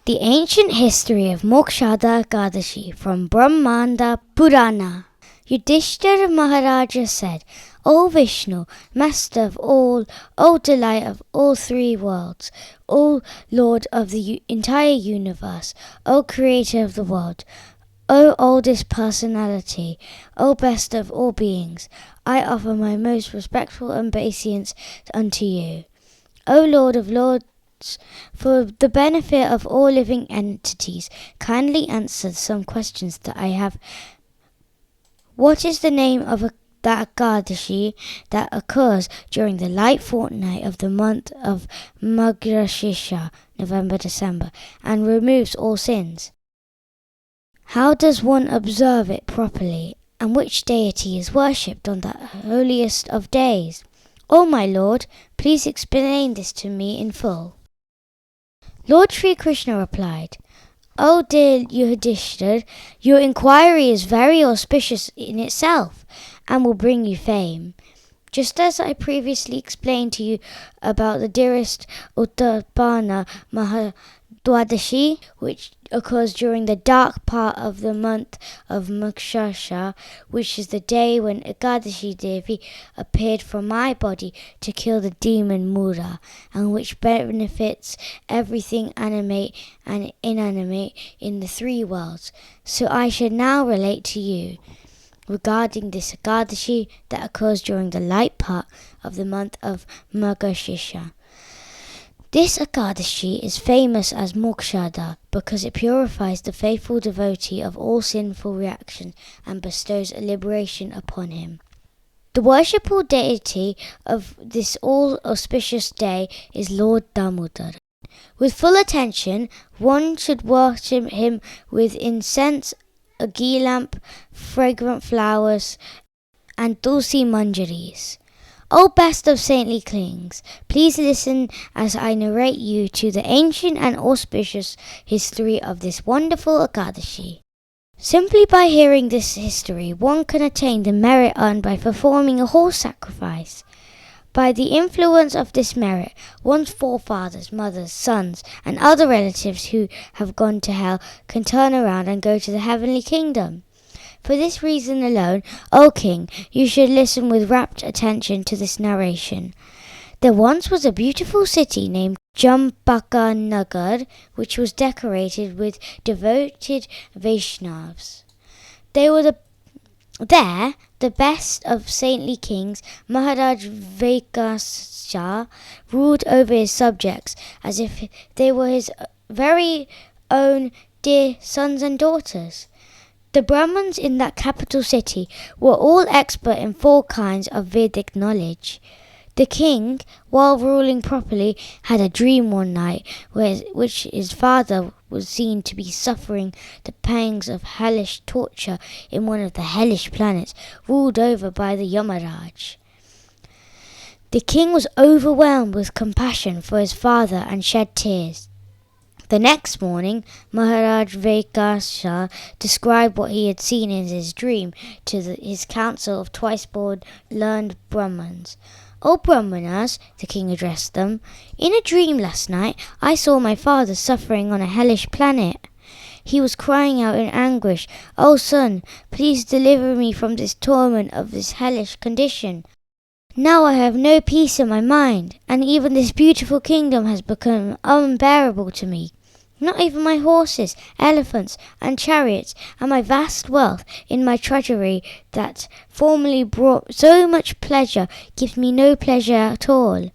The Ancient History of Mokshada Ekadashi from Brahmanda Purana. Yudhishthira Maharaja said, O Vishnu, Master of all, O Delight of all three worlds, O Lord of the entire universe, O Creator of the world, O oldest personality, O best of all beings, I offer my most respectful obeisance unto you. O Lord of lords, for the benefit of all living entities, kindly answer some questions that I have. What is the name of that Ekadashi that occurs during the light fortnight of the month of Margashirsha, November-December, and removes all sins? How does one observe it properly, and which deity is worshipped on that holiest of days? O my Lord, please explain this to me in full. Lord Sri Krishna replied, O dear Yudhishthira, your inquiry is very auspicious in itself, and will bring you fame. Just as I previously explained to you about the dearest Uttapana Mahadwadashi, which occurs during the dark part of the month of Mokshada, which is the day when Ekadashi Devi appeared from my body to kill the demon Mura, and which benefits everything animate and inanimate in the three worlds. So I shall now relate to you regarding this Ekadashi that occurs during the light part of the month of Margashirsha. This Ekadashi is famous as Mokshada because it purifies the faithful devotee of all sinful reactions and bestows a liberation upon him. The worshipful deity of this all-auspicious day is Lord Damodar. With full attention, one should worship him with incense, a ghee lamp, fragrant flowers, and tulsi manjaris. O best of saintly kings, please listen as I narrate you to the ancient and auspicious history of this wonderful Ekadashi. Simply by hearing this history, one can attain the merit earned by performing a horse sacrifice. By the influence of this merit, one's forefathers, mothers, sons, and other relatives who have gone to hell can turn around and go to the heavenly kingdom. For this reason alone, O King, you should listen with rapt attention to this narration. There once was a beautiful city named Nagar, which was decorated with devoted Vaishnavas. They were the best of saintly kings. Maharaj Vaikhanasa ruled over his subjects as if they were his very own dear sons and daughters. The Brahmins in that capital city were all expert in 4 kinds of Vedic knowledge. The king, while ruling properly, had a dream one night which his father was seen to be suffering the pangs of hellish torture in one of the hellish planets ruled over by the Yamaraj. The king was overwhelmed with compassion for his father and shed tears. The next morning, Maharaj Vaikhanasa described what he had seen in his dream to his council of twice-born learned Brahmins. O Brahmanas, the king addressed them, in a dream last night I saw my father suffering on a hellish planet. He was crying out in anguish, O son, please deliver me from this torment of this hellish condition. Now I have no peace in my mind, and even this beautiful kingdom has become unbearable to me. Not even my horses, elephants, and chariots, and my vast wealth in my treasury that formerly brought so much pleasure gives me no pleasure at all.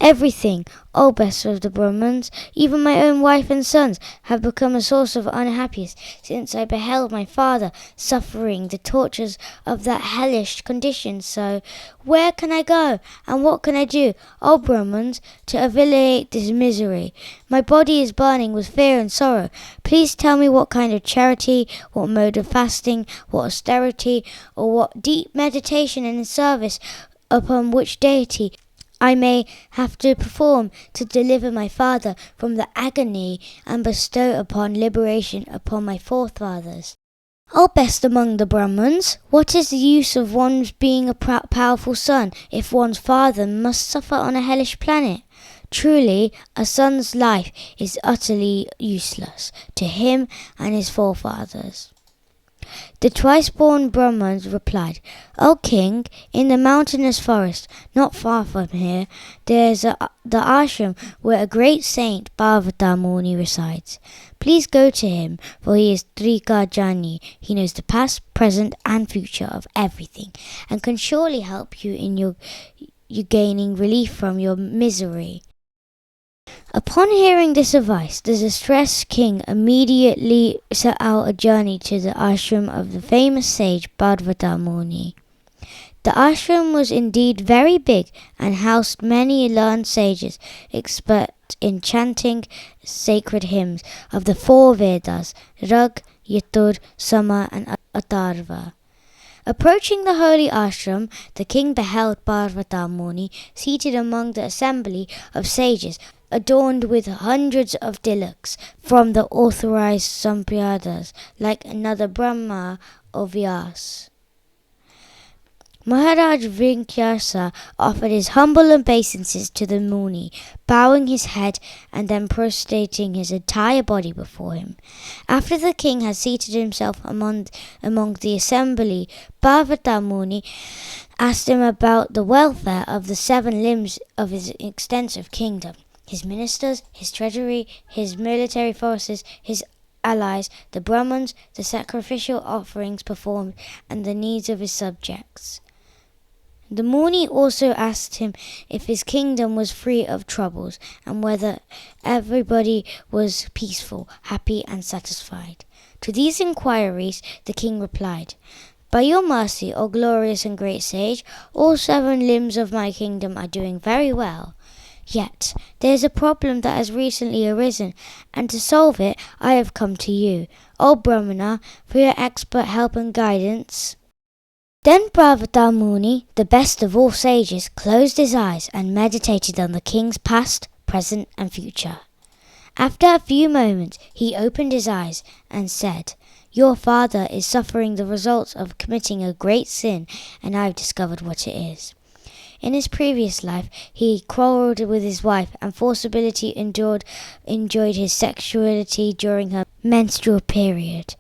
Everything, O best of the Brahmins, even my own wife and sons, have become a source of unhappiness since I beheld my father suffering the tortures of that hellish condition. So, where can I go, and what can I do, O Brahmins, to alleviate this misery? My body is burning with fear and sorrow. Please tell me what kind of charity, what mode of fasting, what austerity, or what deep meditation and service upon which deity I may have to perform to deliver my father from the agony and bestow upon liberation upon my forefathers. O best among the Brahmins, what is the use of one's being a powerful son if one's father must suffer on a hellish planet? Truly, a son's life is utterly useless to him and his forefathers. The twice-born Brahmans replied, O king, in the mountainous forest, not far from here, there is the ashram where a great saint, Bhagavata Muni, resides. Please go to him, for he is Trika Jani. He knows the past, present, and future of everything, and can surely help you in you gaining relief from your misery. Upon hearing this advice, the distressed king immediately set out a journey to the ashram of the famous sage Bhagavata Muni. The ashram was indeed very big and housed many learned sages, expert in chanting sacred hymns of the four Vedas, Rag, Yatur, Sama, and Atharva. Approaching the holy ashram, the king beheld Bhagavata Muni seated among the assembly of sages, adorned with hundreds of tilaks from the authorized sampradas, like another Brahma or Vyas. Maharaj Vaikhanasa offered his humble obeisances to the Muni, bowing his head and then prostrating his entire body before him. After the king had seated himself among the assembly, Bhagavata Muni asked him about the welfare of the 7 limbs of his extensive kingdom: his ministers, his treasury, his military forces, his allies, the Brahmins, the sacrificial offerings performed, and the needs of his subjects. The Muni also asked him if his kingdom was free of troubles, and whether everybody was peaceful, happy, and satisfied. To these inquiries the king replied, By your mercy, O glorious and great sage, all 7 limbs of my kingdom are doing very well. Yet there is a problem that has recently arisen, and to solve it I have come to you, O Brahmana, for your expert help and guidance. Then Bhagavata Muni, the best of all sages, closed his eyes and meditated on the king's past, present, and future. After a few moments he opened his eyes and said, Your father is suffering the results of committing a great sin, and I have discovered what it is. In his previous life, he quarreled with his wife and forcibly enjoyed his sexuality during her menstrual period.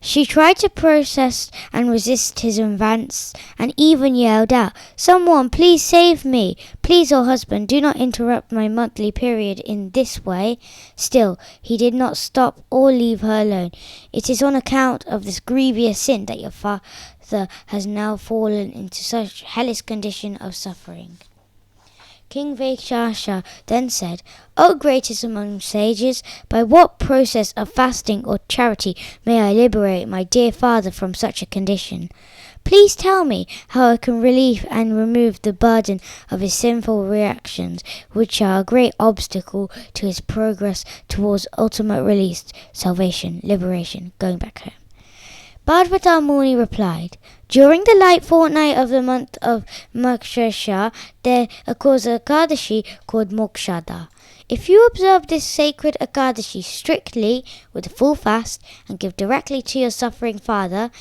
She tried to protest and resist his advance, and even yelled out, Someone, please save me! Please, O husband, do not interrupt my monthly period in this way. Still, he did not stop or leave her alone. It is on account of this grievous sin that your father has now fallen into such hellish condition of suffering. King Vaikhanasa then said, O greatest among sages, by what process of fasting or charity may I liberate my dear father from such a condition? Please tell me how I can relieve and remove the burden of his sinful reactions, which are a great obstacle to his progress towards ultimate release, salvation, liberation, going back home. Bhagavata Muni replied, During the light fortnight of the month of Mokshada, there occurs an Ekadashi called Mokshada. If you observe this sacred Ekadashi strictly with a full fast and give directly to your suffering father,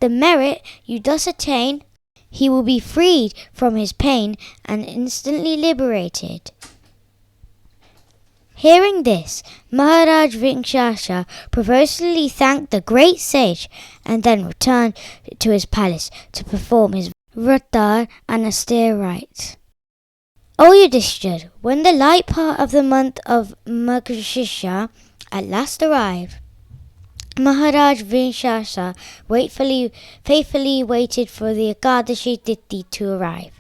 the merit you thus attain, he will be freed from his pain and instantly liberated. Hearing this, Maharaj Vaikhanasa profusely thanked the great sage and then returned to his palace to perform his vrata and austere rites. O Yudhishthira, when the light part of the month of Mokshada at last arrived, Maharaj Vaikhanasa faithfully waited for the Ekadashi Tithi to arrive.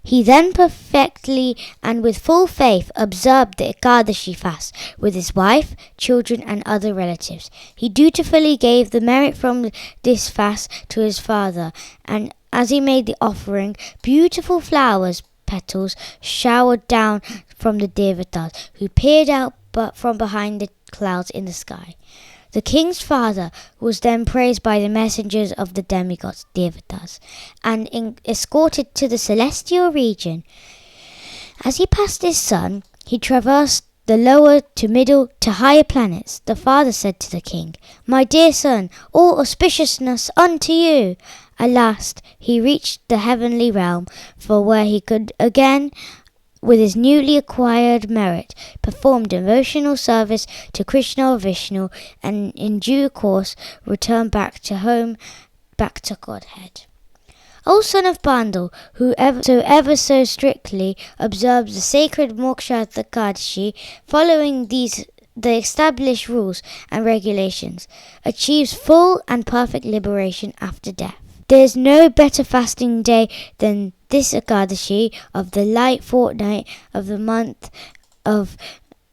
He then perfectly and with full faith observed the Ekadashi fast with his wife, children, and other relatives. He dutifully gave the merit from this fast to his father, and as he made the offering, beautiful flowers, petals, showered down from the devatas, who peered out from behind the clouds in the sky. The king's father was then praised by the messengers of the demigods, devatas, and escorted to the celestial region. As he passed his son, he traversed the lower to middle to higher planets. The father said to the king, My dear son, all auspiciousness unto you. At last he reached the heavenly realm, for where he could again with his newly acquired merit, performed devotional service to Krishna or Vishnu, and in due course returned back to home, back to Godhead. O son of Pandu, who ever so strictly observes the sacred Mokshada Ekadasi, following the established rules and regulations, achieves full and perfect liberation after death. There is no better fasting day than this Ekadashi of the light fortnight of the month of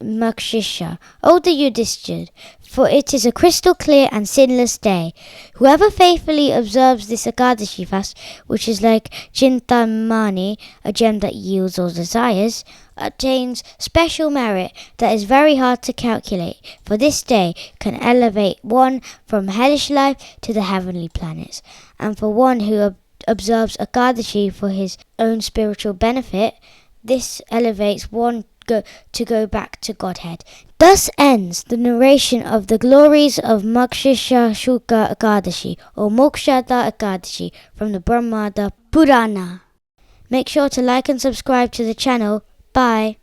Mokshada, O the Yudhishthira, for it is a crystal clear and sinless day. Whoever faithfully observes this Ekadashi fast, which is like Chintamani, a gem that yields all desires, obtains special merit that is very hard to calculate, for this day can elevate one from hellish life to the heavenly planets. And for one who observes Ekadashi for his own spiritual benefit, this elevates one to go back to Godhead. Thus ends the narration of the glories of Mokshada Shukla Ekadashi or Mokshada Ekadashi from the Brahmanda Purana. Make sure to like and subscribe to the channel. Bye.